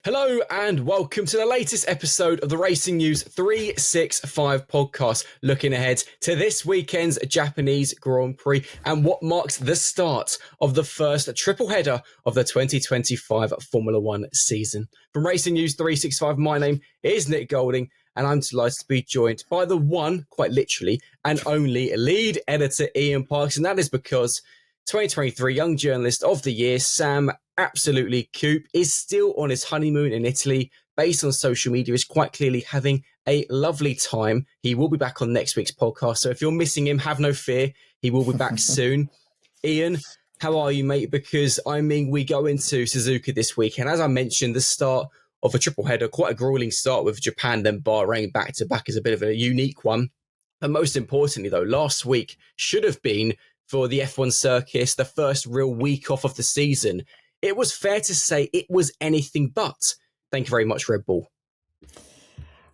Hello and welcome to the latest episode of the Racing News 365 podcast, looking ahead to this weekend's Japanese Grand Prix and what marks the start of the first triple header of the 2025 Formula One season. From Racing News 365, my name is Nick Golding and I'm delighted to be joined by the one, quite literally, and only lead editor Ian Parks, and that is because 2023 Young Journalist of the Year, Sam Absolutely Coop, is still on his honeymoon in Italy. Based on social media, is quite clearly having a lovely time. He will be back on next week's podcast, so if you're missing him, have no fear. He will be back soon. Ian, how are you, mate? Because, we go into Suzuka this week, and as I mentioned, the start of a triple header, quite a grueling start with Japan, then Bahrain back-to-back is a bit of a unique one. And most importantly, though, last week should have been, for the F1 circus, the first real week off of the season. It was fair to say it was anything but. Thank you very much, Red Bull.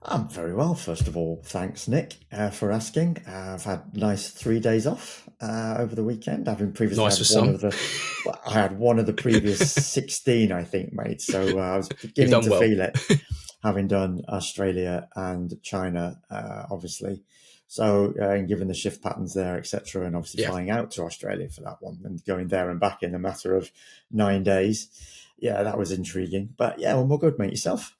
I'm very well. First of all, thanks, Nick, for asking. I've had nice 3 days off over the weekend. Having previously I had one of the previous 16, I think, mate. So I was beginning to feel it, having done Australia and China, obviously. So, given the shift patterns there, etc., and obviously flying out to Australia for that one and going there and back in a matter of 9 days. Yeah, that was intriguing. But yeah, well, more good, mate. Yourself?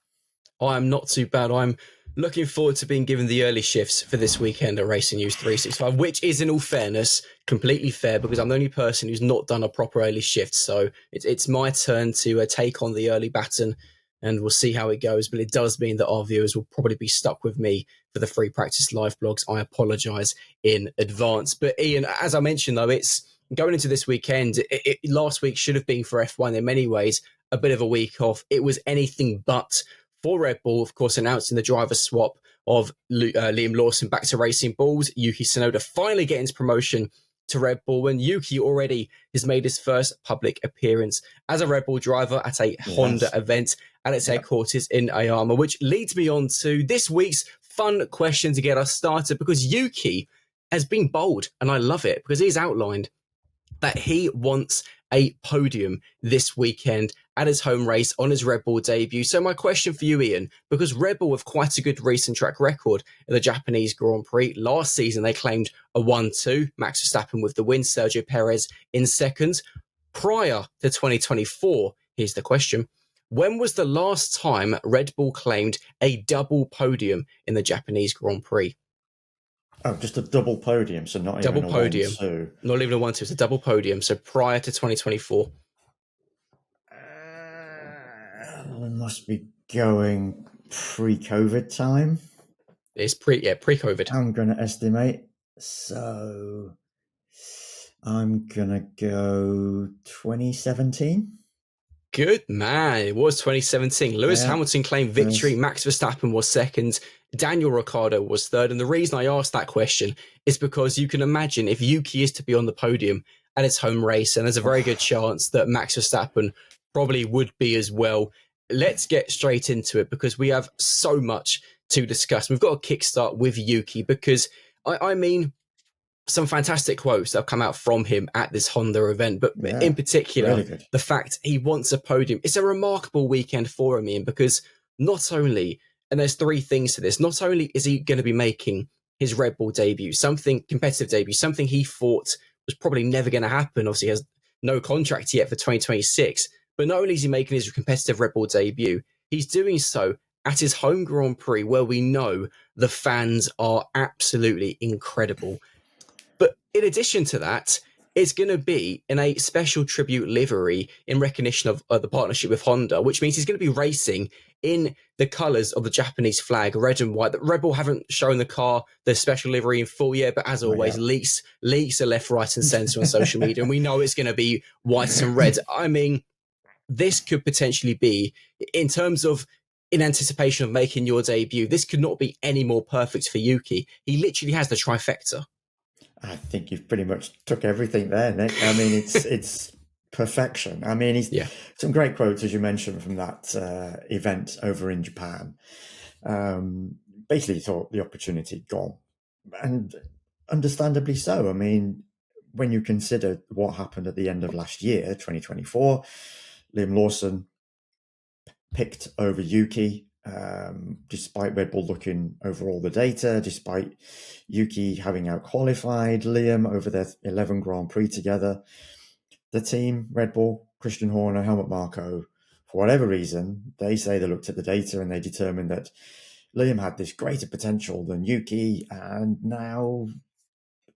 I'm not too bad. I'm looking forward to being given the early shifts for this weekend at Racing News 365, which is, in all fairness, completely fair because I'm the only person who's not done a proper early shift. So it's my turn to take on the early baton, and we'll see how it goes. But it does mean that our viewers will probably be stuck with me for the Free Practice Live blogs. I apologise in advance. But Ian, as I mentioned, though, it's going into this weekend. Last week should have been for F1 in many ways a bit of a week off. It was anything but for Red Bull, of course, announcing the driver swap of Liam Lawson back to Racing Bulls. Yuki Tsunoda finally getting his promotion to Red Bull, and Yuki already has made his first public appearance as a Red Bull driver at a Honda event at its headquarters in Ayama, which leads me on to this week's fun question to get us started, because Yuki has been bold, and I love it, because he's outlined that he wants a podium this weekend at his home race on his Red Bull debut. So my question for you, Ian, because Red Bull have quite a good recent track record in the Japanese Grand Prix. Last season, they claimed a 1-2, Max Verstappen with the win, Sergio Perez in second. Prior to 2024, here's the question: when was the last time Red Bull claimed a double podium in the Japanese Grand Prix? Oh, just a double podium, so not double even a podium. 1-2. Not even a 1-2, it's a double podium. So prior to 2024. We must be going pre-COVID time. It's pre-COVID. I'm going to estimate. So I'm going to go 2017. Good man. It was 2017. Lewis Hamilton claimed victory. Max Verstappen was second. Daniel Ricciardo was third. And the reason I asked that question is because you can imagine if Yuki is to be on the podium at his home race, and there's a very good chance that Max Verstappen probably would be as well. Let's get straight into it because we have so much to discuss. We've got a kickstart with Yuki because, some fantastic quotes that have come out from him at this Honda event, but in particular, really the fact he wants a podium. It's a remarkable weekend for him, Ian, because not only, and there's three things to this, not only is he going to be making his Red Bull debut, competitive debut, something he thought was probably never going to happen. Obviously, he has no contract yet for 2026, but not only is he making his competitive Red Bull debut, he's doing so at his home Grand Prix, where we know the fans are absolutely incredible. But in addition to that, it's going to be in a special tribute livery in recognition of the partnership with Honda, which means he's going to be racing in the colours of the Japanese flag, red and white. The Red Bull haven't shown the car, the special livery in full yet, but as always, leaks are left, right and centre on social media. And we know it's going to be white and red. This could potentially be, in terms of in anticipation of making your debut, this could not be any more perfect for Yuki. He literally has the trifecta. I think you've pretty much took everything there, Nick. It's perfection. He's some great quotes, as you mentioned, from that event over in Japan. Basically thought the opportunity gone, and understandably so. When you consider what happened at the end of last year, 2024, Liam Lawson picked over Yuki, despite Red Bull looking over all the data, despite Yuki having out-qualified Liam over their 11 Grand Prix together. The team, Red Bull, Christian Horner, Helmut Marko, for whatever reason, they say they looked at the data and they determined that Liam had this greater potential than Yuki, and now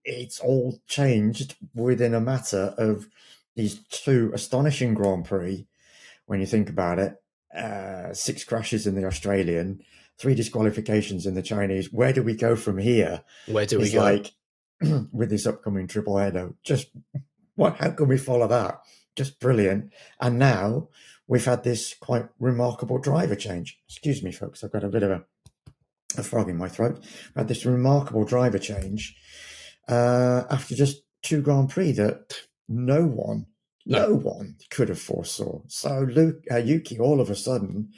it's all changed within a matter of these two astonishing Grand Prix. When you think about it, 6 crashes in the Australian, 3 disqualifications in the Chinese. Where do we go from here? Where do we It's go? like, with this upcoming triple header, just how can we follow that? Just brilliant. And now we've had this quite remarkable driver change. Excuse me, folks, I've got a bit of a frog in my throat. We've had this remarkable driver change after just 2 Grand Prix that no one could have foresaw. So Yuki all of a sudden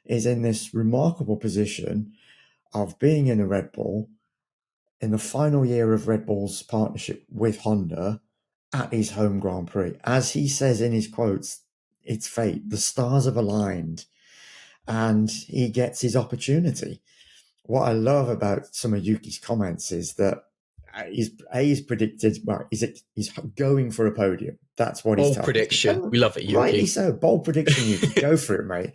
is in this remarkable position of being in a Red Bull in the final year of Red Bull's partnership with Honda at his home Grand Prix. As he says in his quotes, it's fate. The stars have aligned and he gets his opportunity. What I love about some of Yuki's comments is that he's predicted, well, he's going for a podium. That's what he's bold prediction. We love it, Yuki. Rightly so. Bold prediction, Yuki. Go for it, mate.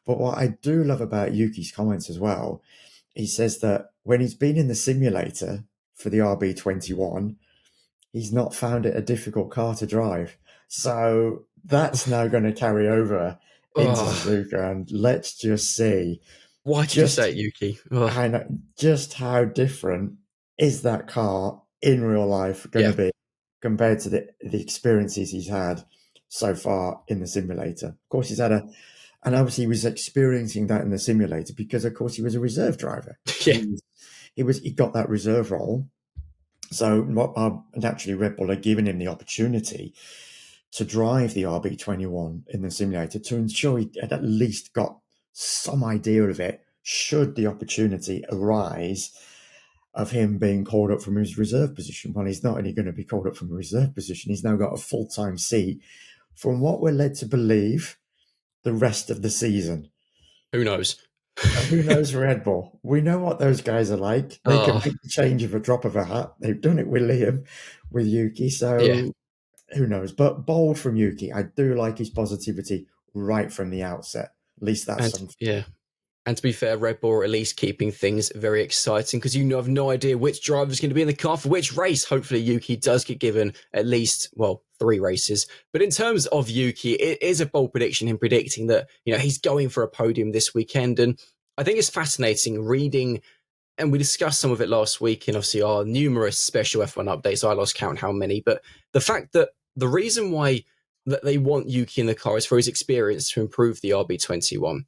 But what I do love about Yuki's comments as well, he says that when he's been in the simulator for the RB21, he's not found it a difficult car to drive. So that's now going to carry over into Suzuka, and let's just see. Why did you say it, Yuki? I know, just how different is that car in real life going to be compared to the experiences he's had so far in the simulator. Of course, he's had and obviously he was experiencing that in the simulator because, of course, he was a reserve driver. Yeah. He got that reserve role. So naturally Red Bull had given him the opportunity to drive the RB21 in the simulator to ensure he had at least got some idea of it should the opportunity arise of him being called up from his reserve position. Well, he's not only going to be called up from a reserve position, he's now got a full-time seat from what we're led to believe the rest of the season. Who knows? Who knows Red Bull? We know what those guys are like. They can make the change of a drop of a hat. They've done it with Liam, with Yuki. So who knows? But bold from Yuki. I do like his positivity right from the outset. At least that's something. Yeah. And to be fair, Red Bull are at least keeping things very exciting because you have no idea which driver is going to be in the car for which race. Hopefully, Yuki does get given at least, 3 races. But in terms of Yuki, it is a bold prediction, him predicting that he's going for a podium this weekend. And I think it's fascinating reading, and we discussed some of it last week in obviously our numerous special F1 updates. I lost count how many. But the fact that the reason why that they want Yuki in the car is for his experience to improve the RB21.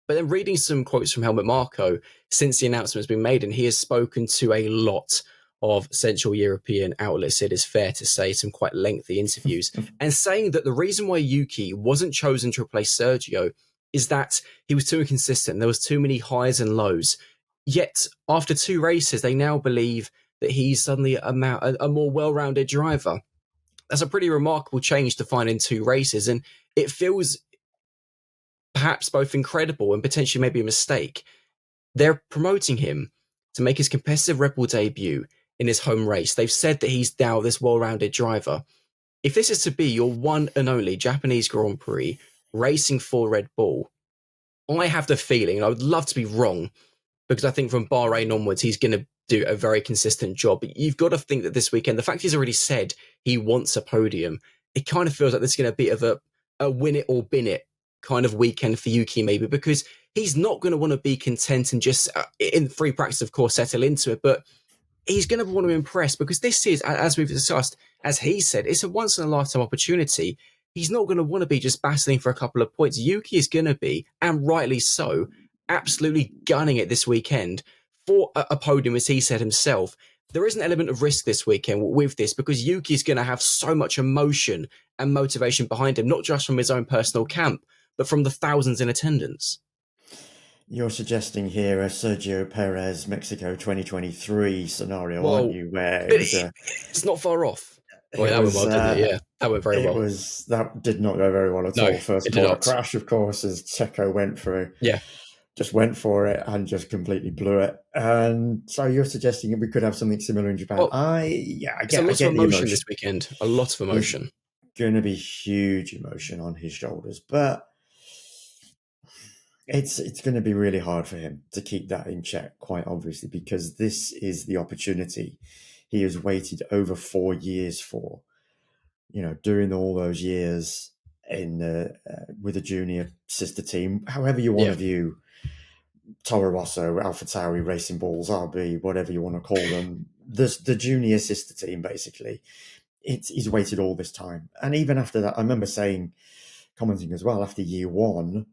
But then reading some quotes from Helmut Marko since the announcement has been made, and he has spoken to a lot of Central European outlets, it is fair to say, some quite lengthy interviews, and saying that the reason why Yuki wasn't chosen to replace Sergio is that he was too inconsistent. There was too many highs and lows. Yet, after 2 races, they now believe that he's suddenly a more well-rounded driver. That's a pretty remarkable change to find in 2 races, and it feels perhaps both incredible and potentially maybe a mistake. They're promoting him to make his competitive Red Bull debut in his home race. They've said that he's now this well-rounded driver. If this is to be your one and only Japanese Grand Prix racing for Red Bull, I have the feeling, and I would love to be wrong, because I think from Bahrain onwards, he's going to do a very consistent job. But you've got to think that this weekend, the fact he's already said he wants a podium, it kind of feels like this is going to be a win it or bin it kind of weekend for Yuki, maybe, because he's not going to want to be content and just in free practice, of course, settle into it, but he's going to want to impress, because this is, as we've discussed, as he said, it's a once in a lifetime opportunity. He's not going to want to be just battling for a couple of points. Yuki is going to be, and rightly so, absolutely gunning it this weekend for a podium, as he said himself. There is an element of risk this weekend with this, because Yuki is going to have so much emotion and motivation behind him, not just from his own personal camp, but from the thousands in attendance. You're suggesting here a Sergio Perez Mexico 2023 scenario, aren't you? Where it's not far off. Well, It that went was well, didn't it? Yeah, that went very well. that did not go very well at No, all. First it of did all, a not. crash, of course, as Checo Yeah. just went for it and just completely blew it. And so you're suggesting we could have something similar in Japan? Well, I it's a lot of get the emotion emotion. this weekend. A lot of There's emotion. going to be huge emotion on his shoulders, but it's going to be really hard for him to keep that in check, quite obviously, because this is the opportunity he has waited over 4 years for. You know, during all those years in with a junior sister team, however you want to view Toro Rosso, AlphaTauri, Racing Balls, RB, whatever you want to call them, the junior sister team, basically. He's waited all this time. And even after that, I remember commenting as well, after year one,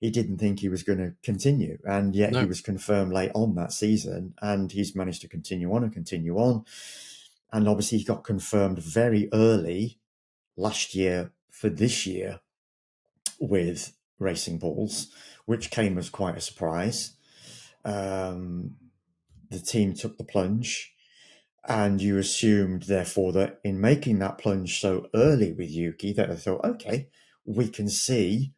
he didn't think he was going to continue. And yet he was confirmed late on that season, and he's managed to continue on and continue on. And obviously he got confirmed very early last year for this year with Racing Balls, which came as quite a surprise. The team took the plunge, and you assumed, therefore, that in making that plunge so early with Yuki, that they thought, okay, we can see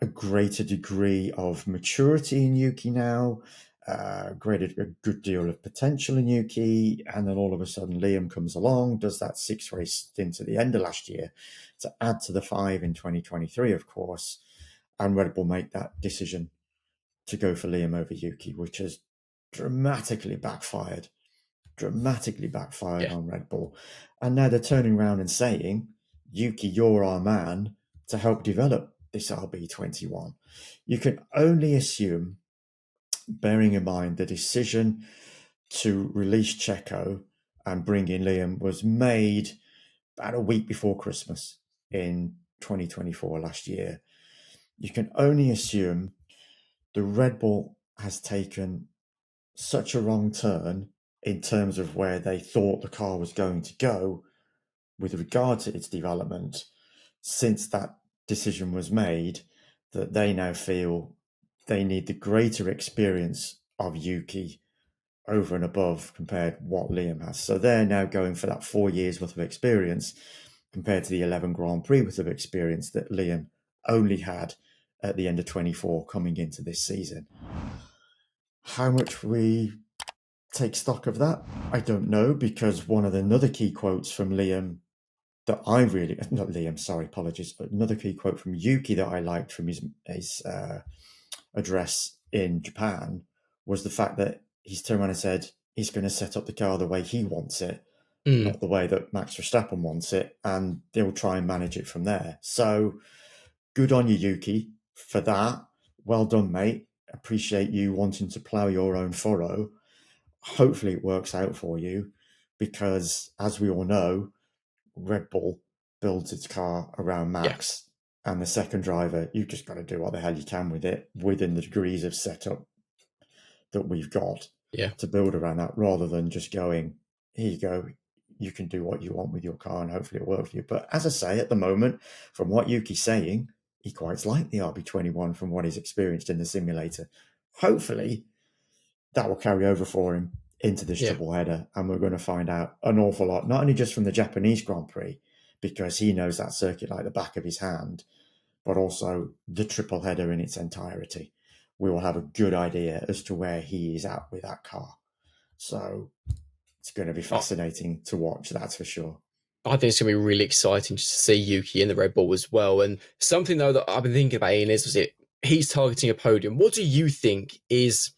a greater degree of maturity in Yuki now, a good deal of potential in Yuki, and then all of a sudden Liam comes along, does that 6-race stint at the end of last year to add to the 5 in 2023, of course, and Red Bull make that decision to go for Liam over Yuki, which has dramatically backfired on Red Bull. And now they're turning around and saying, Yuki, you're our man to help develop this RB21. You can only assume, bearing in mind the decision to release Checo and bring in Liam was made about a week before Christmas in 2024 last year. You can only assume the Red Bull has taken such a wrong turn in terms of where they thought the car was going to go with regard to its development since that decision was made, that they now feel they need the greater experience of Yuki over and above compared to what Liam has. So they're now going for that 4 years worth of experience compared to the 11 Grand Prix worth of experience that Liam only had at the end of 24 coming into this season. How much we take stock of that, I don't know, because one of the other key quotes from Liam that I really, not Liam, sorry, apologies, but another key quote from Yuki that I liked from his address in Japan was the fact that he's turned around and said he's going to set up the car the way he wants it, not the way that Max Verstappen wants it, and they'll try and manage it from there. So good on you, Yuki, for that. Well done, mate. Appreciate you wanting to plough your own furrow. Hopefully it works out for you, because as we all know, Red Bull builds its car around Max, and the second driver, you've just got to do what the hell you can with it within the degrees of setup that we've got to build around that, rather than just going, here you go, you can do what you want with your car and hopefully it works for you. But as I say, at the moment, from what Yuki's saying, he quite likes the RB21 from what he's experienced in the simulator. Hopefully that will carry over for him into this triple header, and we're going to find out an awful lot, not only just from the Japanese Grand Prix, because he knows that circuit like the back of his hand, but also the triple header in its entirety. We will have a good idea as to where he is at with that car. So it's going to be fascinating to watch, that's for sure. I think it's going to be really exciting just to see Yuki in the Red Bull as well. And something, though, that I've been thinking about, Ian, is he's targeting a podium. What do you think is,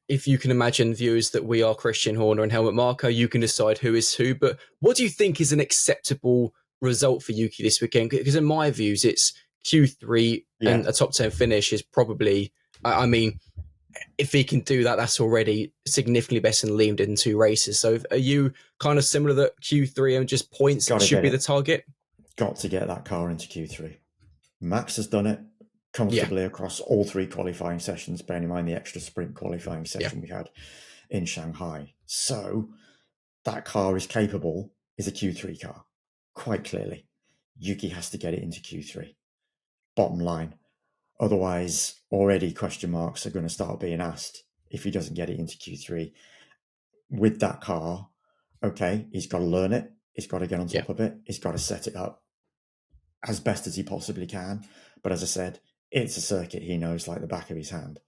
if you can imagine, viewers, that we are Christian Horner and Helmut Marko, you can decide who is who, but what do you think is an acceptable result for Yuki this weekend? Because in my views, it's Q3 and a top 10 finish is probably, I mean, if he can do that, that's already significantly better than Liam did in 2 races. So are you kind of similar that Q3 and just points should be the target? Got to get that car into Q3. Max has done it comfortably across all 3 qualifying sessions, bearing in mind the extra sprint qualifying session we had in Shanghai. So that car is capable, is a Q3 car, quite clearly. Yuki has to get it into Q3. Bottom line. Otherwise, already question marks are going to start being asked if he doesn't get it into Q3. With that car, okay, he's got to learn it. He's got to get on top of it. He's got to set it up as best as he possibly can. But as I said, it's a circuit he knows like the back of his hand.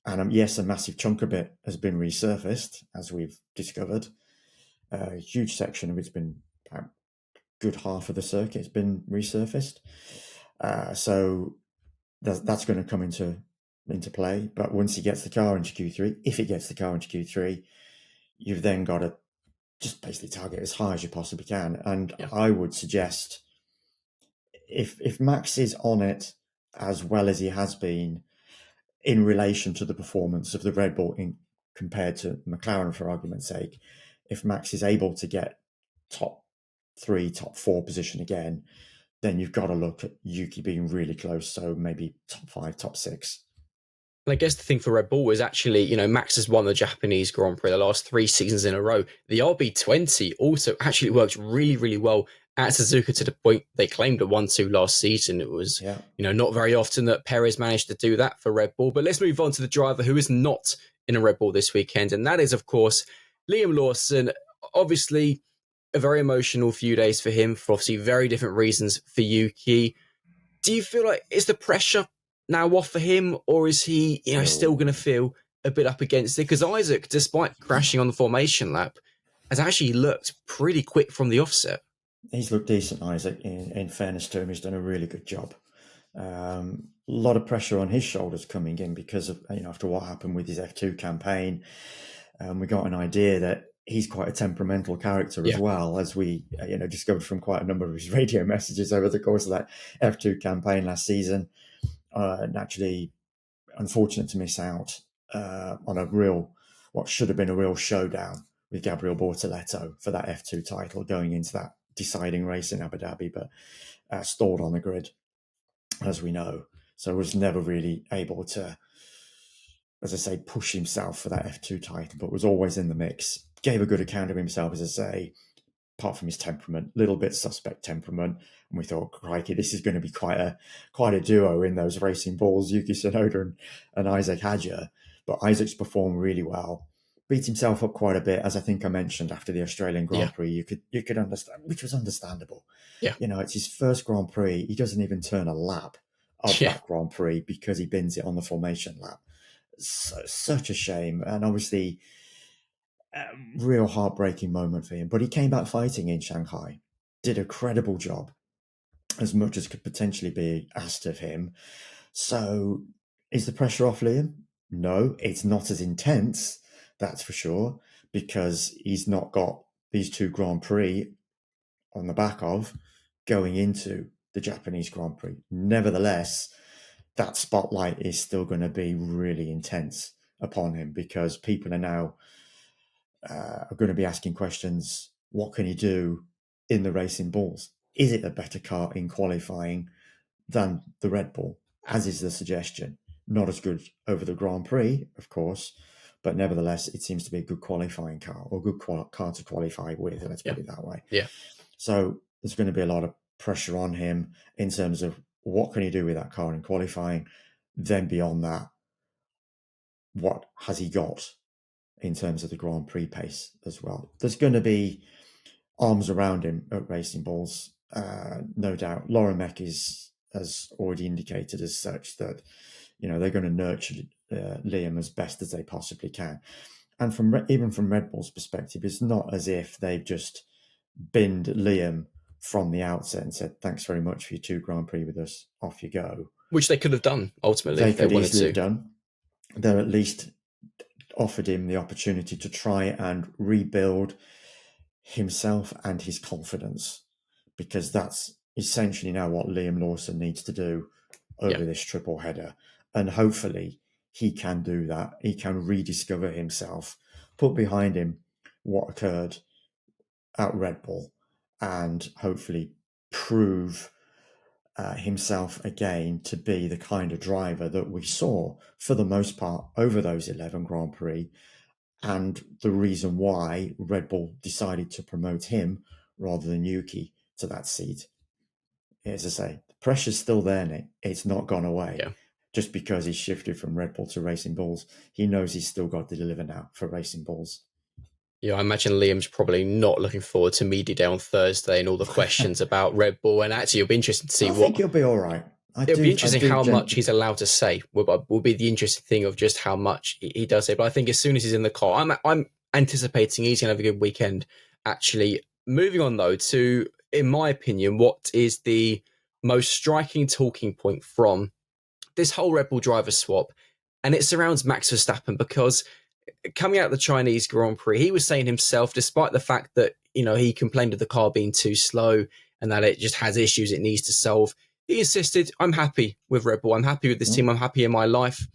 And yes, a massive chunk of it has been resurfaced, as we've discovered. A huge section of it's been about a good half of the circuit has been resurfaced. So that's going to come into play. But once he gets the car into Q3, if he gets the car into Q3, you've then got to just basically target as high as you possibly can. And I would suggest if Max is on it as well as he has been in relation to the performance of the Red Bull compared to McLaren, for argument's sake, if Max is able to get top 3, top 4 position again, then you've got to look at Yuki being really close. So maybe top 5, top 6. And I guess the thing for Red Bull is actually, Max has won the Japanese Grand Prix the last 3 seasons in a row. The RB20 also actually worked really, really well at Suzuka to the point they claimed a 1-2 last season. It was, not very often that Perez managed to do that for Red Bull. But let's move on to the driver who is not in a Red Bull this weekend. And that is, of course, Liam Lawson. Obviously, a very emotional few days for him for obviously very different reasons for Yuki. Do you feel like, is the pressure now off for him, or is he, still going to feel a bit up against it? Because Isaac, despite crashing on the formation lap, has actually looked pretty quick from the offset. He's looked decent, Isaac. In fairness to him, he's done a really good job. A lot of pressure on his shoulders coming in because of, after what happened with his F2 campaign, we got an idea that he's quite a temperamental character as well, as we, discovered from quite a number of his radio messages over the course of that F2 campaign last season. Naturally, unfortunate to miss out on what should have been a real showdown with Gabriel Bortoleto for that F2 title going into that deciding race in Abu Dhabi, but stalled on the grid, as we know. So was never really able to, as I say, push himself for that F2 title, but was always in the mix. Gave a good account of himself, as I say, apart from his temperament, little bit suspect temperament. And we thought, crikey, this is going to be quite a duo in those racing balls, Yuki Tsunoda and Isaac Hadjar. But Isaac's performed really well. Beat himself up quite a bit, as I think I mentioned after the Australian Grand Prix. You could understand, which was understandable. Yeah. It's his first Grand Prix. He doesn't even turn a lap of that Grand Prix because he bins it on the formation lap. Such a shame. And obviously, real heartbreaking moment for him. But he came back fighting in Shanghai. Did a credible job, as much as could potentially be asked of him. So is the pressure off Liam? No, it's not as intense, that's for sure, because he's not got these 2 Grand Prix on the back of going into the Japanese Grand Prix. Nevertheless, that spotlight is still going to be really intense upon him because people are now are going to be asking questions. What can he do in the racing balls? Is it a better car in qualifying than the Red Bull, as is the suggestion? Not as good over the Grand Prix, of course, but nevertheless, it seems to be a good qualifying car, or good car to qualify with, let's put it that way. Yeah. So there's going to be a lot of pressure on him in terms of what can he do with that car in qualifying. Then beyond that, what has he got in terms of the Grand Prix pace as well? There's going to be arms around him at Racing Balls, no doubt. Lauren Meck has already indicated as such that, they're going to nurture Liam as best as they possibly can. And even from Red Bull's perspective, it's not as if they've just binned Liam from the outset and said, thanks very much for your 2 Grand Prix with us, off you go. Which they could have done, ultimately. They could easily have done. They're at least offered him the opportunity to try and rebuild himself and his confidence, because that's essentially now what Liam Lawson needs to do over this triple header. And hopefully he can do that. He can rediscover himself, put behind him what occurred at Red Bull, and hopefully prove himself again to be the kind of driver that we saw for the most part over those 11 Grand Prix, and the reason why Red Bull decided to promote him rather than Yuki to that seat. As I say, the pressure's still there, Nick. It's not gone away. Yeah. Just because he's shifted from Red Bull to Racing Bulls, he knows he's still got to deliver now for Racing Bulls. Yeah, I imagine Liam's probably not looking forward to Media Day on Thursday and all the questions about Red Bull. And actually, it'll be interesting to see I think he'll be all right. It'll be interesting how much he's allowed to say. Will be the interesting thing of just how much he does say. But I think as soon as he's in the car, I'm anticipating he's going to have a good weekend. Actually, moving on though to, in my opinion, what is the most striking talking point from this whole Red Bull driver swap, and it surrounds Max Verstappen, because coming out of the Chinese Grand Prix, he was saying himself, despite the fact that, he complained of the car being too slow and that it just has issues it needs to solve, he insisted, I'm happy with Red Bull. I'm happy with this team. I'm happy in my life.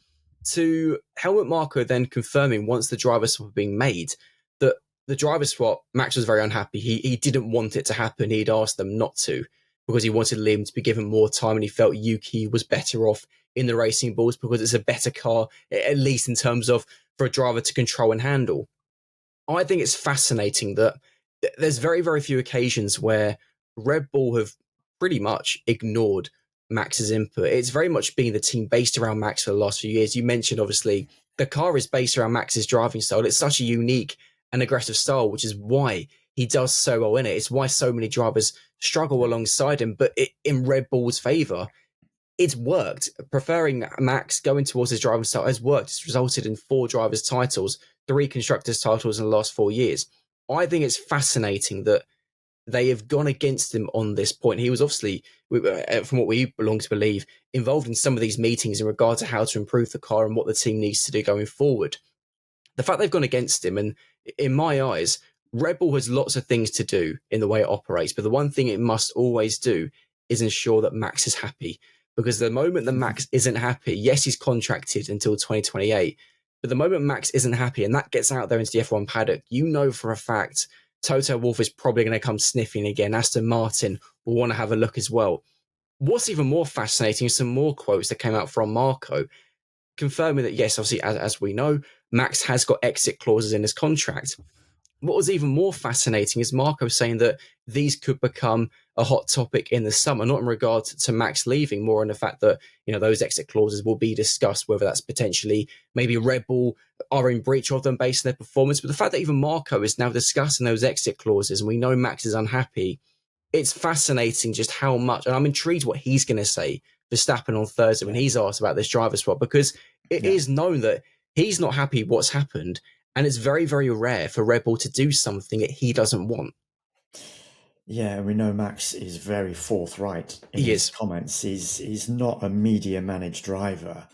To Helmut Marko then confirming, once the driver swap had been made, that the driver swap, Max was very unhappy. He didn't want it to happen. He'd asked them not to, because he wanted Liam to be given more time, and he felt Yuki was better off in the Racing Bulls because it's a better car, at least in terms of for a driver to control and handle. I think it's fascinating that there's very, very few occasions where Red Bull have pretty much ignored Max's input. It's very much been the team based around Max for the last few years. You mentioned, obviously, the car is based around Max's driving style. It's such a unique and aggressive style, which is why he does so well in it. It's why so many drivers struggle alongside him. But in Red Bull's favour, it's worked. Preferring Max, going towards his driving style, has worked. It's resulted in 4 drivers' titles, 3 constructors' titles in the last 4 years. I think it's fascinating that they have gone against him on this point. He was obviously, from what we belong to believe, involved in some of these meetings in regard to how to improve the car and what the team needs to do going forward. The fact they've gone against him, and in my eyes, Red Bull has lots of things to do in the way it operates, but the one thing it must always do is ensure that Max is happy. Because the moment that Max isn't happy, yes, he's contracted until 2028, but the moment Max isn't happy and that gets out there into the F1 paddock, you know for a fact Toto Wolff is probably going to come sniffing again. Aston Martin will want to have a look as well. What's even more fascinating is some more quotes that came out from Marko, confirming that, yes, obviously, as we know, Max has got exit clauses in his contract. What was even more fascinating is Marko saying that these could become a hot topic in the summer, not in regard to Max leaving, more in the fact that, those exit clauses will be discussed, whether that's potentially maybe Red Bull are in breach of them based on their performance. But the fact that even Marko is now discussing those exit clauses, and we know Max is unhappy, it's fascinating just how much, and I'm intrigued what he's going to say, Verstappen, on Thursday when he's asked about this driver swap, because it is known that he's not happy what's happened. And it's very, very rare for Red Bull to do something that he doesn't want. Yeah, we know Max is very forthright in his comments. He's not a media managed driver.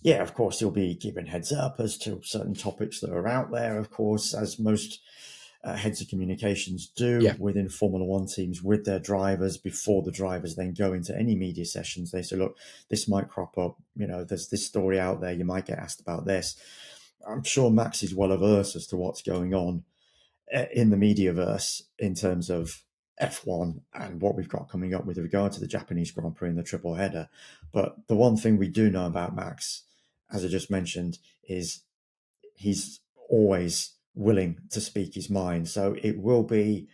Yeah, of course, he'll be giving heads up as to certain topics that are out there, of course, as most heads of communications do within Formula One teams with their drivers. Before the drivers then go into any media sessions, they say, look, this might crop up. There's this story out there. You might get asked about this. I'm sure Max is well averse as to what's going on in the mediaverse in terms of F1 and what we've got coming up with regard to the Japanese Grand Prix and the triple header. But the one thing we do know about Max, as I just mentioned, is he's always willing to speak his mind. So it will be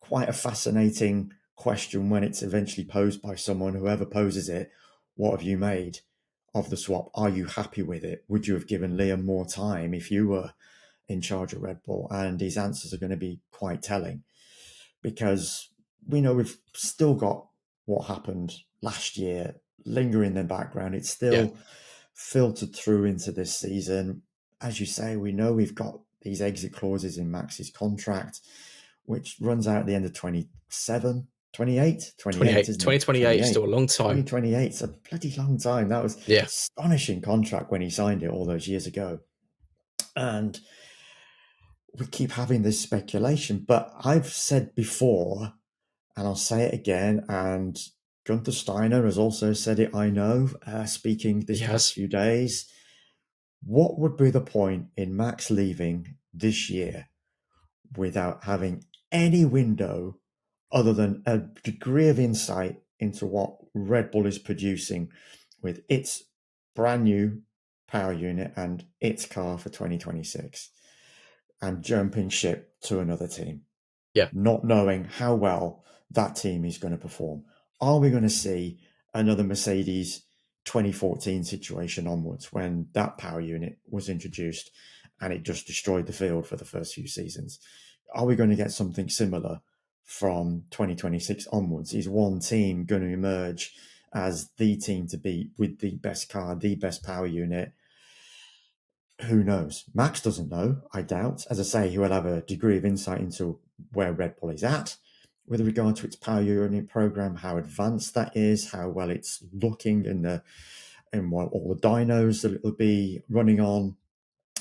quite a fascinating question when it's eventually posed by someone, whoever poses it. What have you made of the swap? Are you happy with it? Would you have given Liam more time if you were in charge of Red Bull? And his answers are going to be quite telling, because we know we've still got what happened last year lingering in the background. It's still filtered through into this season. As you say, we know we've got these exit clauses in Max's contract, which runs out at the end of 27, 28, 28, 2028 is still a long time. 2028 is a bloody long time. That was an astonishing contract when he signed it all those years ago. And we keep having this speculation, but I've said before, and I'll say it again, and Gunther Steiner has also said it, I know, speaking this past few days. What would be the point in Max leaving this year without having any window other than a degree of insight into what Red Bull is producing with its brand new power unit and its car for 2026, and jumping ship to another team? Not knowing how well that team is going to perform. Are we going to see another Mercedes 2014 situation onwards when that power unit was introduced and it just destroyed the field for the first few seasons. Are we going to get something similar from 2026 onwards? Is one team going to emerge as the team to beat with the best car, the best power unit? Who knows? Max doesn't know, I doubt. As I say, he will have a degree of insight into where Red Bull is at with regard to its power unit program, how advanced that is, how well it's looking in what all the dynos that it'll be running on,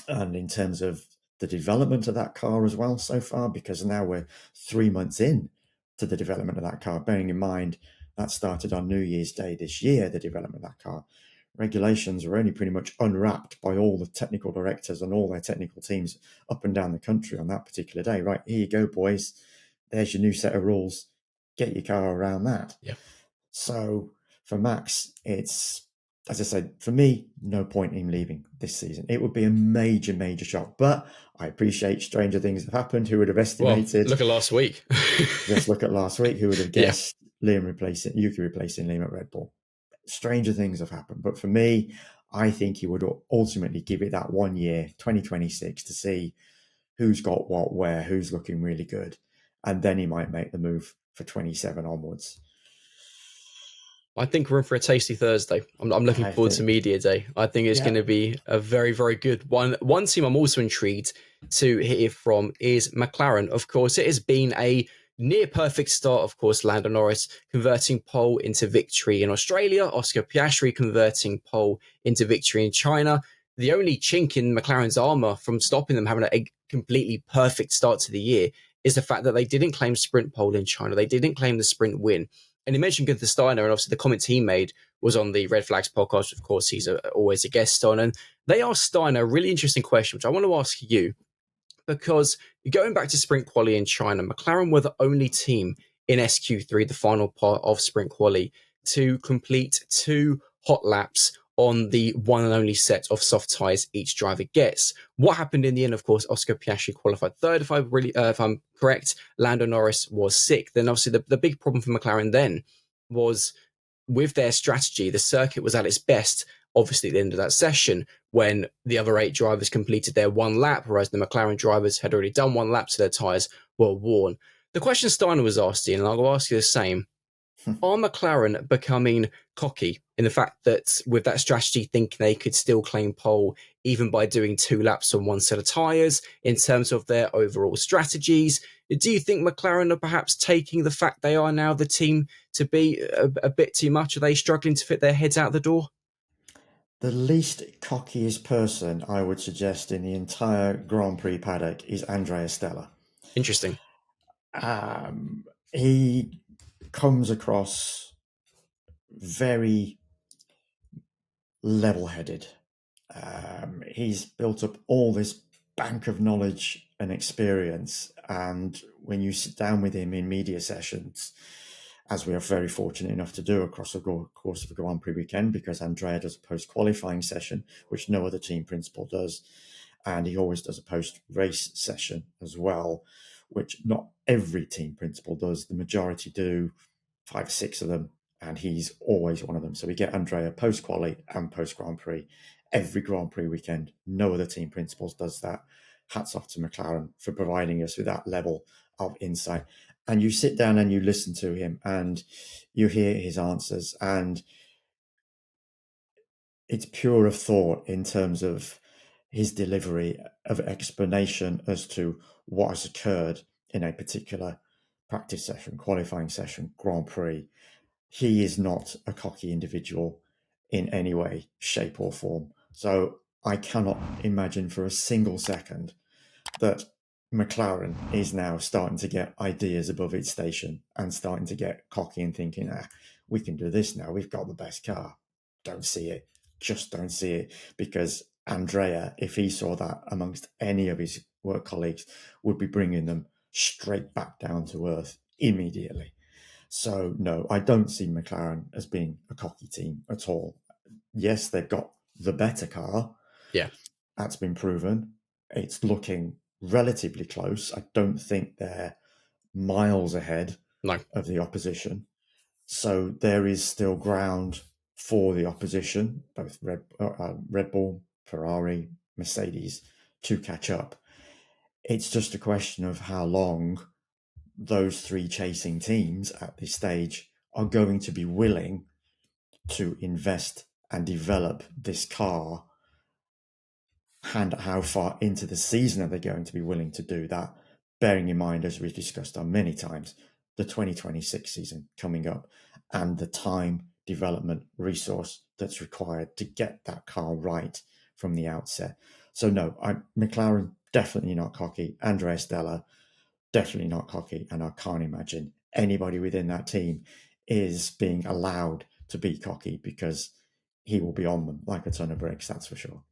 and in terms of the development of that car as well so far, because now we're 3 months in to the development of that car, bearing in mind that started on New Year's Day this year, the development of that car. Regulations were only pretty much unwrapped by all the technical directors and all their technical teams up and down the country on that particular day. Right, here you go, boys. There's your new set of rules. Get your car around that. Yeah. So for Max, it's, as I said, for me, no point in leaving this season. It would be a major, major shock. But I appreciate stranger things have happened. Who would have estimated? Well, look at last week. Just look at last week. Who would have guessed Yuki replacing Liam at Red Bull? Stranger things have happened. But for me, I think he would ultimately give it that 1 year, 2026, to see who's got what where, who's looking really good. And then he might make the move for 27 onwards. I think we're in for a tasty Thursday. I'm looking forward to Media Day. I think it's going to be a very, very good one. One team I'm also intrigued to hear from is McLaren. Of course, it has been a near perfect start. Of course, Lando Norris converting pole into victory in Australia. Oscar Piastri converting pole into victory in China. The only chink in McLaren's armor from stopping them having a completely perfect start to the year is the fact that they didn't claim sprint pole in China. They didn't claim the sprint win. And he mentioned Gunther Steiner, and obviously the comments he made was on the Red Flags podcast. Of course, he's always a guest on. And they asked Steiner a really interesting question, which I want to ask you, because going back to sprint quali in China, McLaren were the only team in SQ3, the final part of sprint quali, to complete 2 hot laps on the one and only set of soft tyres each driver gets. What happened in the end? Of course, Oscar Piastri qualified third, if I'm correct. Lando Norris was sixth. Then obviously the big problem for McLaren then was with their strategy. The circuit was at its best, obviously, at the end of that session when the other 8 drivers completed their 1 lap, whereas the McLaren drivers had already done 1 lap, so their tyres were worn. The question Steiner was asked, Ian, and I'll ask you the same. Are McLaren becoming cocky in the fact that with that strategy, thinking they could still claim pole even by doing 2 laps on 1 set of tyres in terms of their overall strategies? Do you think McLaren are perhaps taking the fact they are now the team to be a bit too much? Are they struggling to fit their heads out the door? The least cockiest person I would suggest in the entire Grand Prix paddock is Andrea Stella. Interesting. He comes across very level-headed. He's built up all this bank of knowledge and experience, and when you sit down with him in media sessions, as we are very fortunate enough to do across the course of a Grand Prix weekend, because Andrea does a post-qualifying session, which no other team principal does, and he always does a post-race session as well, which not every team principal does. The majority do, 5 or 6 of them, and he's always one of them. So we get Andrea post-quali and post-Grand Prix every Grand Prix weekend. No other team principals does that. Hats off to McLaren for providing us with that level of insight. And you sit down and you listen to him and you hear his answers, and it's pure of thought in terms of his delivery of explanation as to what has occurred in a particular practice session, qualifying session, Grand Prix. He is not a cocky individual in any way, shape or form. So I cannot imagine for a single second that McLaren is now starting to get ideas above its station and starting to get cocky and thinking, we can do this now. We've got the best car. Don't see it. Just don't see it. Because Andrea, if he saw that amongst any of his work colleagues, would be bringing them straight back down to earth immediately. So, no, I don't see McLaren as being a cocky team at all. Yes, they've got the better car. Yeah. That's been proven. It's looking relatively close. I don't think they're miles ahead of the opposition. So there is still ground for the opposition, both Red Bull, Ferrari, Mercedes, to catch up. It's just a question of how long those three chasing teams at this stage are going to be willing to invest and develop this car, and how far into the season are they going to be willing to do that, bearing in mind, as we've discussed on many times, the 2026 season coming up and the time, development, resource that's required to get that car right from the outset. So no, McLaren definitely not cocky. Andrea Stella definitely not cocky, and I can't imagine anybody within that team is being allowed to be cocky, because he will be on them like a ton of bricks, that's for sure.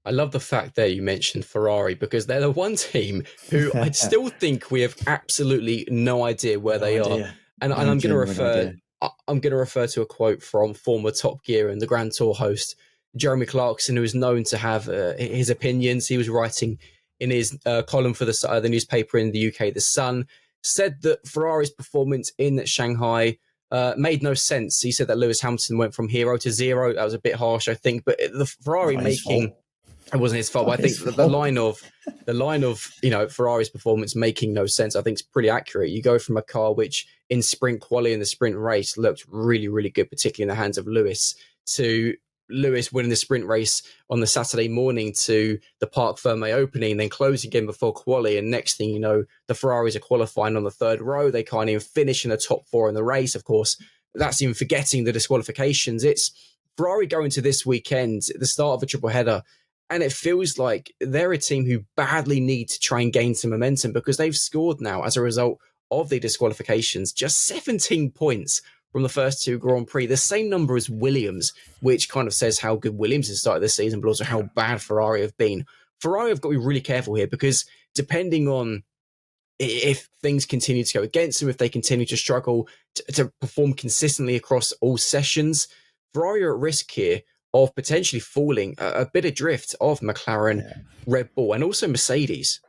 I love the fact there you mentioned Ferrari, because they're the one team who I still think we have absolutely no idea where they are. And I'm going to refer to a quote from former Top Gear and the Grand Tour host Jeremy Clarkson, who is known to have his opinions. He was writing in his column for the newspaper in the UK, The Sun, said that Ferrari's performance in Shanghai made no sense. He said that Lewis Hamilton went from hero to zero. That was a bit harsh, I think, but the Ferrari making... It wasn't his fault. But I think the line of Ferrari's performance making no sense, I think, is pretty accurate. You go from a car which in sprint quali and the sprint race looked really, really good, particularly in the hands of Lewis, to Lewis winning the sprint race on the Saturday morning, to the Parc Ferme opening, then closing again before quali. And next thing you know, the Ferraris are qualifying on the third row. They can't even finish in the top four in the race. Of course, that's even forgetting the disqualifications. It's Ferrari going to this weekend, the start of a triple header. And it feels like they're a team who badly need to try and gain some momentum, because they've scored now, as a result of the disqualifications, just 17 points from the first two Grand Prix, the same number as Williams, which kind of says how good Williams has started this season, but also how bad Ferrari have been. Ferrari have got to be really careful here, because depending on if things continue to go against them, if they continue to struggle to perform consistently across all sessions, Ferrari are at risk here of potentially falling a bit adrift of McLaren, Red Bull, and also Mercedes.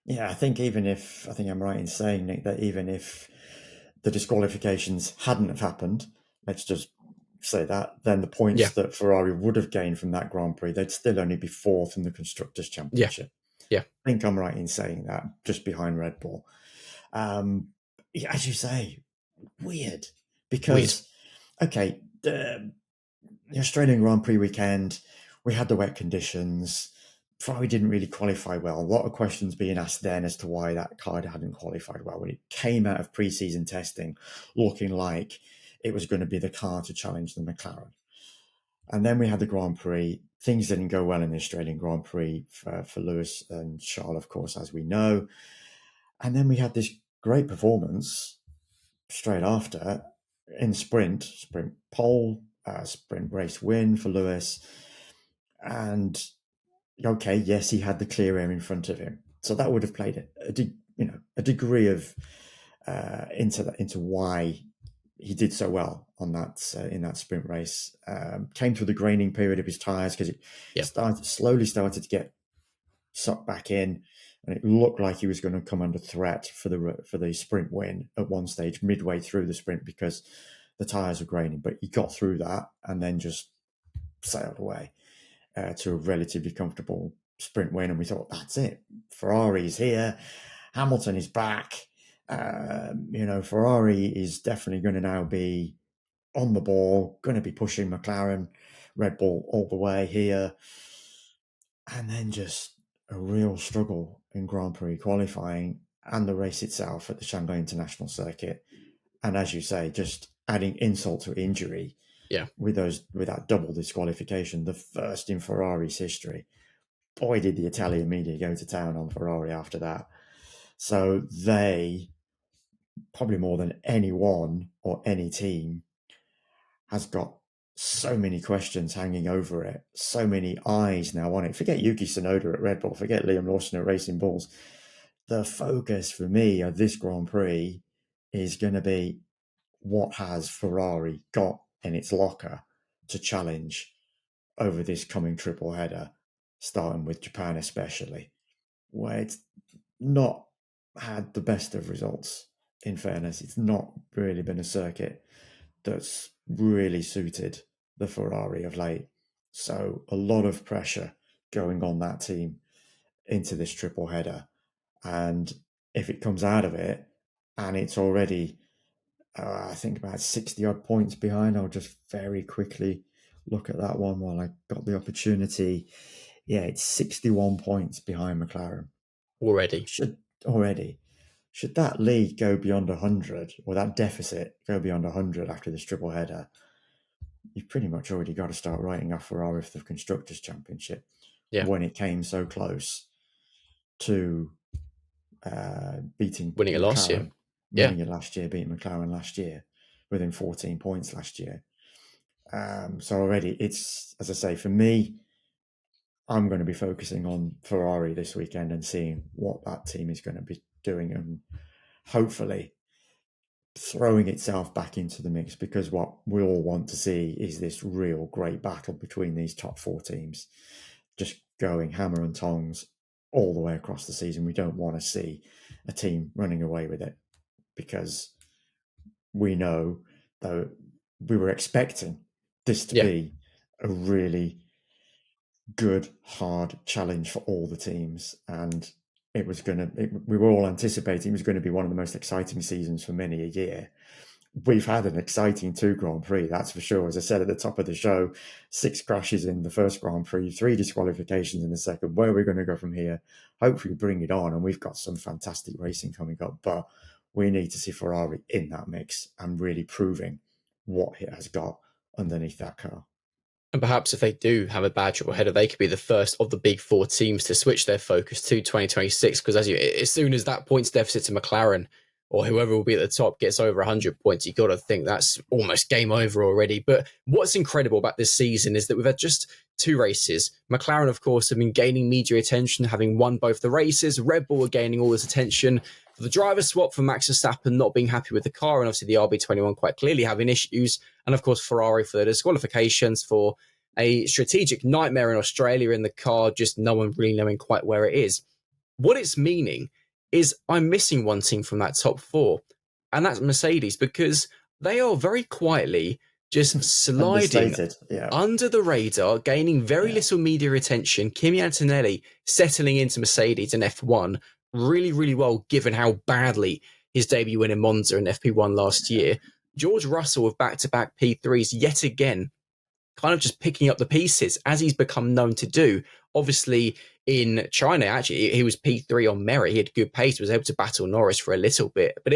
Yeah, I think I'm right in saying, Nick, that even if the disqualifications hadn't have happened, let's just say that, then the points that Ferrari would have gained from that Grand Prix, they'd still only be fourth in the Constructors' Championship. Yeah. I think I'm right in saying that, just behind Red Bull. As you say, weird, because, okay, the Australian Grand Prix weekend, we had the wet conditions. Ferrari didn't really qualify well. A lot of questions being asked then as to why that car hadn't qualified well, when it came out of pre-season testing looking like it was going to be the car to challenge the McLaren. And then we had the Grand Prix. Things didn't go well in the Australian Grand Prix for Lewis and Charles, of course, as we know. And then we had this great performance straight after in sprint pole, sprint race win for Lewis. And okay, yes, he had the clear air in front of him, so that would have played a degree of into why he did so well on that in that sprint race. Came through the graining period of his tires, because it slowly started to get sucked back in, and it looked like he was going to come under threat for the sprint win at one stage midway through the sprint, because the tires were graining. But he got through that and then just sailed away to a relatively comfortable sprint win. And we thought, that's it. Ferrari's here. Hamilton is back. Ferrari is definitely going to now be on the ball, going to be pushing McLaren, Red Bull all the way here. And then just a real struggle in Grand Prix qualifying and the race itself at the Shanghai International Circuit. And as you say, just adding insult to injury with that double disqualification, the first in Ferrari's history. Boy, did the Italian media go to town on Ferrari after that. So they, probably more than anyone or any team, has got so many questions hanging over it, so many eyes now on it. Forget Yuki Tsunoda at Red Bull, forget Liam Lawson at Racing Bulls. The focus for me of this Grand Prix is going to be, what has Ferrari got in its locker to challenge over this coming triple header, starting with Japan especially, where it's not had the best of results. In fairness, it's not really been a circuit that's really suited the Ferrari of late. So a lot of pressure going on that team into this triple header. And if it comes out of it and it's already, I think about 60 odd points behind, I'll just very quickly look at that one while I got the opportunity. Yeah, it's 61 points behind McLaren. Already. Should that lead go beyond 100, or that deficit go beyond 100 after this triple header, you've pretty much already got to start writing off Ferrari for the Constructors' Championship when it came so close to beating winning it last year. Winning it last year, beating McLaren last year, within 14 points last year. So already it's, as I say, for me, I'm going to be focusing on Ferrari this weekend and seeing what that team is going to be doing and hopefully throwing itself back into the mix, because what we all want to see is this real great battle between these top four teams, just going hammer and tongs all the way across the season. We don't want to see a team running away with it, because we know that we were expecting this to be a really good, hard challenge for all the teams. And it was we were all anticipating it was going to be one of the most exciting seasons for many a year. We've had an exciting 2 Grand Prix, that's for sure. As I said at the top of the show, 6 crashes in the first Grand Prix, 3 disqualifications in the second. Where are we going to go from here? Hopefully bring it on, and we've got some fantastic racing coming up. But we need to see Ferrari in that mix and really proving what it has got underneath that car. And perhaps if they do have a bad triple header, they could be the first of the big 4 teams to switch their focus to 2026. Because as soon as that points deficit to McLaren or whoever will be at the top gets over 100 points, you got to think that's almost game over already. But what's incredible about this season is that we've had just 2 races. McLaren, of course, have been gaining media attention, having won both the races. Red Bull are gaining all this attention. For the driver swap for Max Verstappen not being happy with the car, and obviously the RB21 quite clearly having issues. And of course, Ferrari for the disqualifications, for a strategic nightmare in Australia in the car, just no one really knowing quite where it is. What it's meaning is I'm missing one team from that top 4, and that's Mercedes, because they are very quietly just sliding under the radar, gaining very little media attention. Kimi Antonelli settling into Mercedes in F1 really, really well, given how badly his debut win in Monza in FP1 last year. George Russell with back-to-back P3s yet again, kind of just picking up the pieces as he's become known to do. Obviously, in China, actually, he was P3 on merit. He had good pace, was able to battle Norris for a little bit. But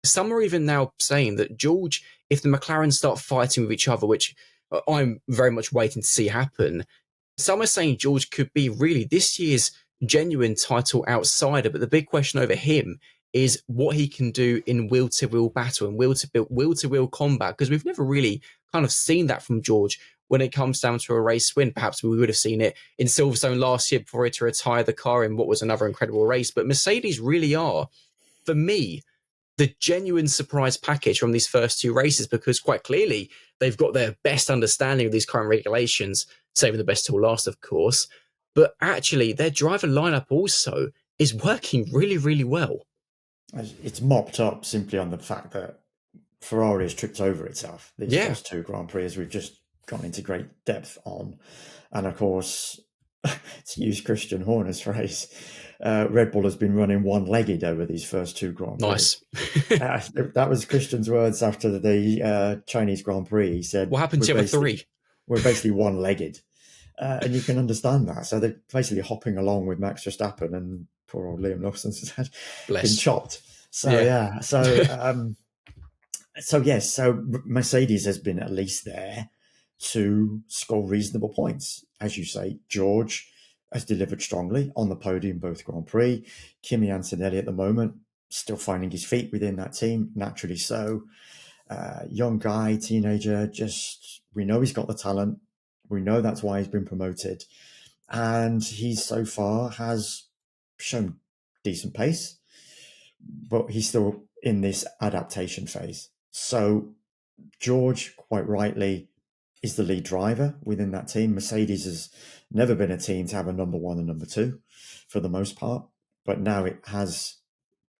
some are even now saying that George, if the McLaren start fighting with each other, which I'm very much waiting to see happen, some are saying George could be really this year's genuine title outsider. But the big question over him is what he can do in wheel-to-wheel battle and wheel-to-wheel combat, because we've never really kind of seen that from George when it comes down to a race win. Perhaps we would have seen it in Silverstone last year before he had to retire the car in what was another incredible race. But Mercedes really are, for me, the genuine surprise package from these first 2 races, because quite clearly they've got their best understanding of these current regulations, saving the best till last, of course. But actually, their driver lineup also is working really, really well. It's mopped up simply on the fact that Ferrari has tripped over itself these first 2 Grand Prix, as we've just gone into great depth on. And of course, to use Christian Horner's phrase, Red Bull has been running one-legged over these first 2 Grand Prix. Nice. That was Christian's words after the Chinese Grand Prix. He said, what happened to the 3? We're basically one-legged. And you can understand that. So they're basically hopping along with Max Verstappen, and poor old Liam Lawson's been chopped. So, So Mercedes has been at least there to score reasonable points. As you say, George has delivered strongly on the podium both Grand Prix. Kimi Antonelli at the moment still finding his feet within that team, naturally so. Young guy, teenager, we know he's got the talent. We know that's why he's been promoted. And he so far has shown decent pace, but he's still in this adaptation phase. So George, quite rightly, is the lead driver within that team. Mercedes has never been a team to have a number 1 and number 2 for the most part, but now it has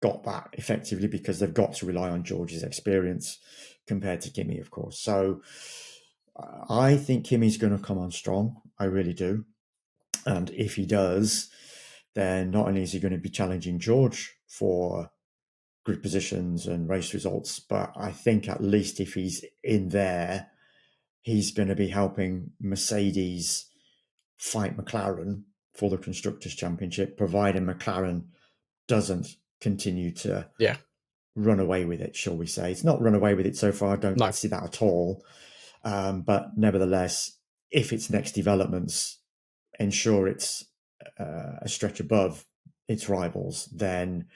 got that effectively because they've got to rely on George's experience compared to Kimi, of course. So I think Kimi's going to come on strong. I really do. And if he does, then not only is he going to be challenging George for grid positions and race results, but I think at least if he's in there, he's going to be helping Mercedes fight McLaren for the Constructors' Championship, providing McLaren doesn't continue to run away with it, shall we say. It's not run away with it so far. I don't see that at all. But nevertheless, if its next developments ensure it's a stretch above its rivals, then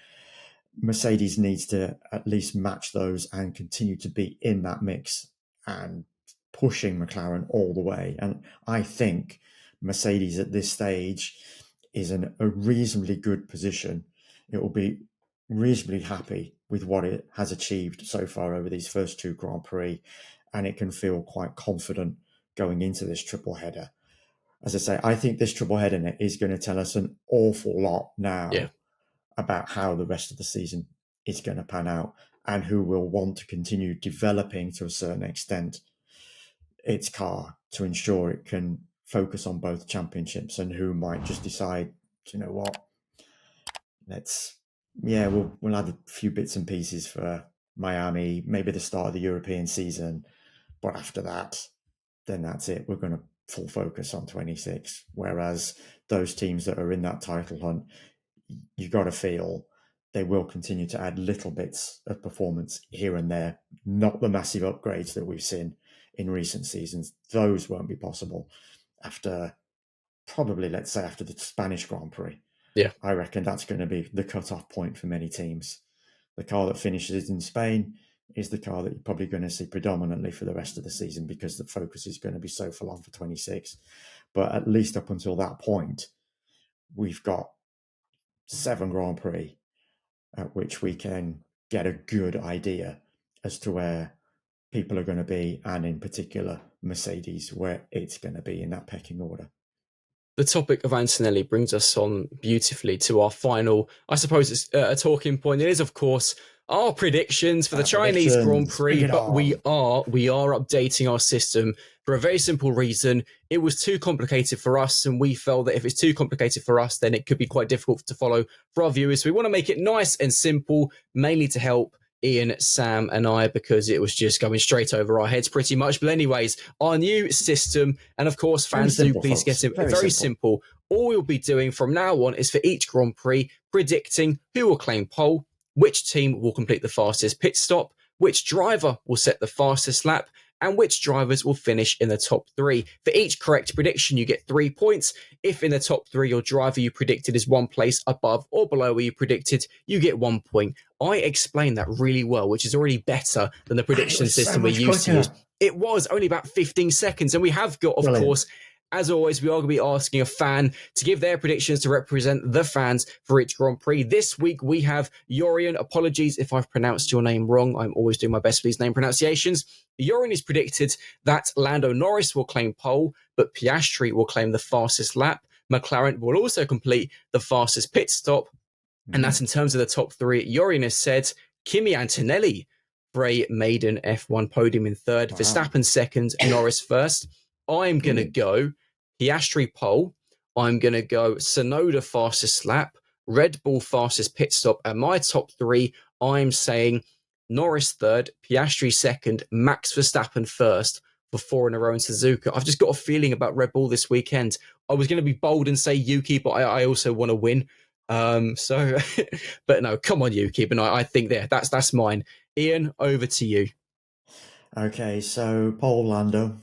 Mercedes needs to at least match those and continue to be in that mix and pushing McLaren all the way. And I think Mercedes at this stage is in a reasonably good position. It will be reasonably happy with what it has achieved so far over these first 2 Grand Prix, and it can feel quite confident going into this triple header. As I say, I think this triple header is going to tell us an awful lot now about how the rest of the season is going to pan out and who will want to continue developing to a certain extent its car to ensure it can focus on both championships, and who might just decide, you know what, we'll add a few bits and pieces for Miami, maybe the start of the European season, but after that, then that's it. We're going to full focus on 26. Whereas those teams that are in that title hunt, you got to feel they will continue to add little bits of performance here and there, not the massive upgrades that we've seen in recent seasons. Those won't be possible after probably, let's say, after the Spanish Grand Prix. Yeah, I reckon that's going to be the cut-off point for many teams. The car that finishes in Spain is the car that you're probably going to see predominantly for the rest of the season, because the focus is going to be so full on for 26. But at least up until that point, we've got 7 Grand Prix at which we can get a good idea as to where people are going to be, and in particular Mercedes, where it's going to be in that pecking order. The topic of Antonelli brings us on beautifully to our final, I suppose it's a talking point. It is, of course, our predictions for the Chinese Grand Prix, but we are updating our system for a very simple reason. It was too complicated for us, and we felt that if it's too complicated for us, then it could be quite difficult to follow for our viewers. So we want to make it nice and simple, mainly to help Ian, Sam and I, because it was just going straight over our heads pretty much. But anyways, our new system, and of course, fans do please get it very simple. All we'll be doing from now on is for each Grand Prix, predicting who will claim pole, which team will complete the fastest pit stop, which driver will set the fastest lap, and which drivers will finish in the top 3. For each correct prediction, you get 3 points. If in the top 3, your driver you predicted is 1 place above or below where you predicted, you get 1 point. I explained that really well, which is already better than the prediction system we used to use. It was only about 15 seconds, and we have got, of course, as always, we are going to be asking a fan to give their predictions to represent the fans for each Grand Prix. This week, we have Yorian. Apologies if I've pronounced your name wrong. I'm always doing my best for these name pronunciations. Yorian has predicted that Lando Norris will claim pole, but Piastri will claim the fastest lap. McLaren will also complete the fastest pit stop. And that's in terms of the top 3. Yorian has said Kimi Antonelli for a maiden F1 podium in 3rd, Verstappen 2nd, Norris 1st. I'm going to go Piastri pole. I'm going to go Tsunoda fastest lap, Red Bull fastest pit stop. And my top 3, I'm saying Norris 3rd, Piastri 2nd, Max Verstappen 1st for 4 in a row in Suzuka. I've just got a feeling about Red Bull this weekend. I was going to be bold and say Yuki, but I also want to win. But no, come on, Yuki. But no, I think that's mine. Ian, over to you. Okay, so pole Lando.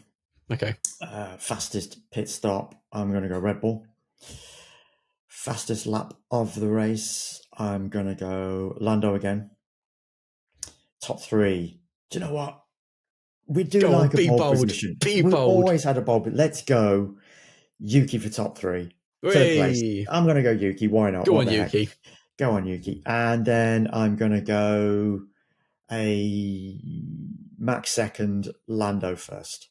Okay. Fastest pit stop, I'm going to go Red Bull. Fastest lap of the race, I'm going to go Lando again. Top 3. Do you know what? We do like a bold position. We've always had a bold, but let's go Yuki for top 3. Third place. I'm going to go Yuki. Why not? Go on, Yuki. Go on, Yuki. And then I'm going to go a Max 2nd, Lando 1st.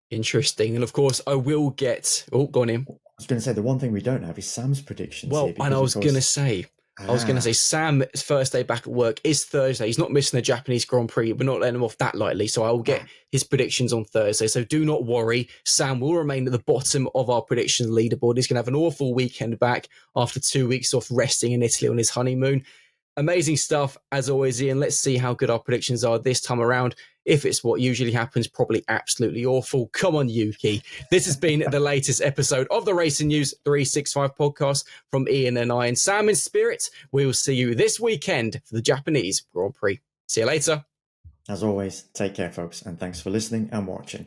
Interesting. And of course, I will get... Oh, go on in. I was going to say, the one thing we don't have is Sam's predictions. Well, and I was going to say, I was going to say Sam's first day back at work is Thursday. He's not missing the Japanese Grand Prix. We're not letting him off that lightly. So I will get his predictions on Thursday. So do not worry. Sam will remain at the bottom of our predictions leaderboard. He's going to have an awful weekend back after 2 weeks off resting in Italy on his honeymoon. Amazing stuff, as always, Ian. Let's see how good our predictions are this time around. If it's what usually happens, probably absolutely awful. Come on, Yuki. This has been the latest episode of the Racing News 365 podcast from Ian and I and Sam in spirit. We will see you this weekend for the Japanese Grand Prix. See you later. As always, take care, folks, and thanks for listening and watching.